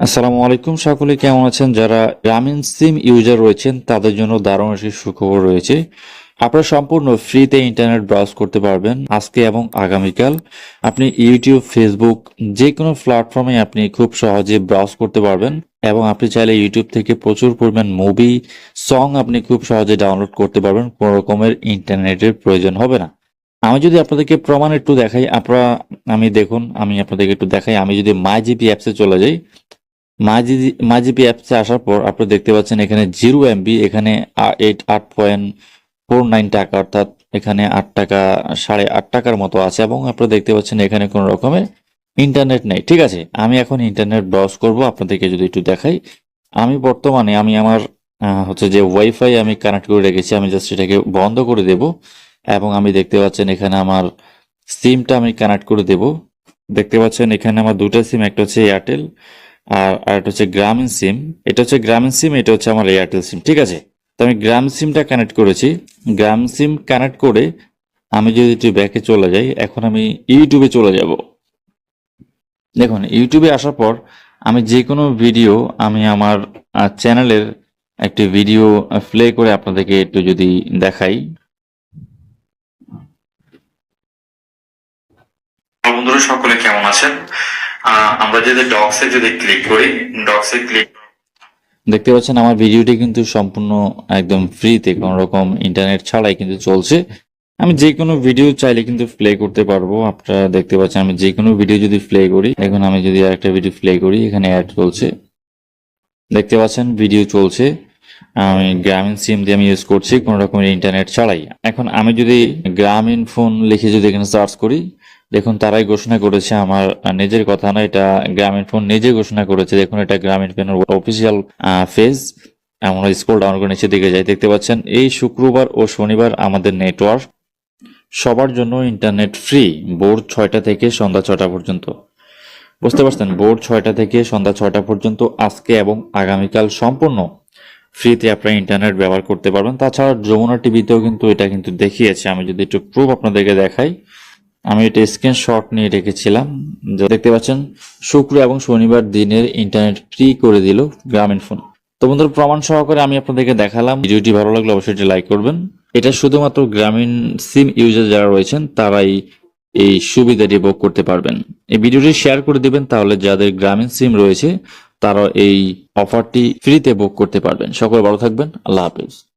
আসসালামু আলাইকুম, সকলে কেমন আছেন? যারা গ্রামীণ সিম ইউজার রয়েছেন তাদের জন্য দারুণ একটি সুখবর রয়েছে। আপনারা সম্পূর্ণ ফ্রিতে ইন্টারনেট ব্রাউজ করতে পারবেন আজকে এবং আগামীকাল। আপনি ইউটিউব, ফেসবুক যে কোনো প্ল্যাটফর্মে আপনি খুব সহজে ব্রাউজ করতে পারবেন এবং আপনি চাইলে ইউটিউব থেকে প্রচুর পরিমাণ মুভি, সং আপনি খুব সহজে ডাউনলোড করতে পারবেন। কোনো রকমের ইন্টারনেটের প্রয়োজন হবে না। আমি যদি আপনাদেরকে প্রমাণ একটু দেখাই, আমি আপনাদেরকে একটু দেখাই। আমি যদি মাই জিপি অ্যাপসে চলে যাই, মাইজিপি অ্যাপসে আসার পর আপনি দেখতে পাচ্ছেন এখানে 0 MB, এখানে 8.49 টাকা, অর্থাৎ এখানে 8 টাকা, 8.5 টাকার মতো আছে এবং আপনারা দেখতে পাচ্ছেন এখানে কোনো রকমের ইন্টারনেট নেই। ঠিক আছে, আমি এখন ইন্টারনেট ব্রাউজ করব, আপনাদেরকে যদি একটু দেখাই। আমি বর্তমানে আমার হচ্ছে যে ওয়াইফাই আমি কানেক্ট করে রেখেছি, আমি জাস্ট এটাকে বন্ধ করে দেব এবং আমি দেখতে পাচ্ছেন এখানে আমার সিমটা আমি কানেক্ট করে দেব। দেখতে পাচ্ছেন এখানে আমার দুটো সিম, একটা হচ্ছে এয়ারটেল আর এটা হচ্ছে গ্রামীণ সিম। এটা হচ্ছে গ্রামীণ সিম, এটা হচ্ছে আমার এয়ারটেল সিম। ঠিক আছে, তো আমি গ্রামীণ সিমটা কানেক্ট করেছি। গ্রামীণ সিম কানেক্ট করে আমি যদি একটু ব্যাকে চলে যাই, এখন আমি ইউটিউবে চলে যাব। দেখুন, ইউটিউবে আসার পর আমি যে কোনো ভিডিও, আমি আমার চ্যানেলের একটি ভিডিও প্লে করে আপনাদেরকে একটু যদি দেখাই। বন্ধুরা সকলে কেমন আছেন? আমরা যদি ডক্সে ক্লিক করি, ডক্সে ক্লিক দেখতে পাচ্ছেন আমার ভিডিওটি কিন্তু সম্পূর্ণ একদম ফ্রিতে, কোনো রকম ইন্টারনেট ছাড়াই কিন্তু চলছে। আমি যে কোনো ভিডিও চাইলে কিন্তু প্লে করতে পারবো। আপনারা দেখতে পাচ্ছেন আমি যে কোনো ভিডিও যদি প্লে করি, এখন আমি যদি আরেকটা ভিডিও প্লে করি, এখানে অ্যাড চলছে, দেখতে পাচ্ছেন ভিডিও চলছে। আমি গ্রামীণ সিম দিয়ে আমি ইউজ করছি কোনো রকমের ইন্টারনেট ছাড়াই। এখন আমি যদি গ্রামীণ ফোন লিখে যদি এখানে সার্চ করি, দেখুন তারাই ঘোষণা করেছে, আমার নিজের কথা না, এটা গ্রামীণ ফোন নিজে ঘোষণা করেছে। দেখুন এটা গ্রামীণ ফোনের অফিসিয়াল পেজ। আমরা স্ক্রল ডাউন করে নিচে দিকে যাই, দেখতে পাচ্ছেন এই শুক্রবার ও শনিবার আমাদের নেটওয়ার্ক সবার জন্য ইন্টারনেট ফ্রি, ভোর 6টা থেকে সন্ধ্যা 6টা পর্যন্ত। বুঝতে পারছেন, ভোর 6টা থেকে সন্ধ্যা 6টা পর্যন্ত আজকে এবং আগামীকাল সম্পূর্ণ ফ্রিতে আপনারা ইন্টারনেট ব্যবহার করতে পারবেন। তাছাড়া যমুনা টিভিতেও কিন্তু এটা কিন্তু দেখিয়েছে। আমি যদি একটু প্রুফ আপনাদেরকে দেখাই, আমি এটা স্ক্রিনশট নিয়ে রেখেছিলাম। দেখতে পাচ্ছেন শুক্র এবং শনিবার দিনের ইন্টারনেট ফ্রি করে দিল গ্রামীণ ফোন। তো বন্ধুরা, প্রমাণ সহকারে আমি আপনাদেরকে দেখালাম। ভিডিওটি ভালো লাগলে অবশ্যই এটি লাইক করবেন। এটা শুধুমাত্র গ্রামীণ সিম ইউজার যারা রয়েছেন তারাই এই সুবিধাটি ভোগ করতে পারবেন। এই ভিডিওটি শেয়ার করে দিবেন, তাহলে যাদের গ্রামীণ সিম রয়েছে তারা এই অফারটি ফ্রিতে ভোগ করতে পারবেন। সকলে ভালো থাকবেন, আল্লাহ হাফেজ।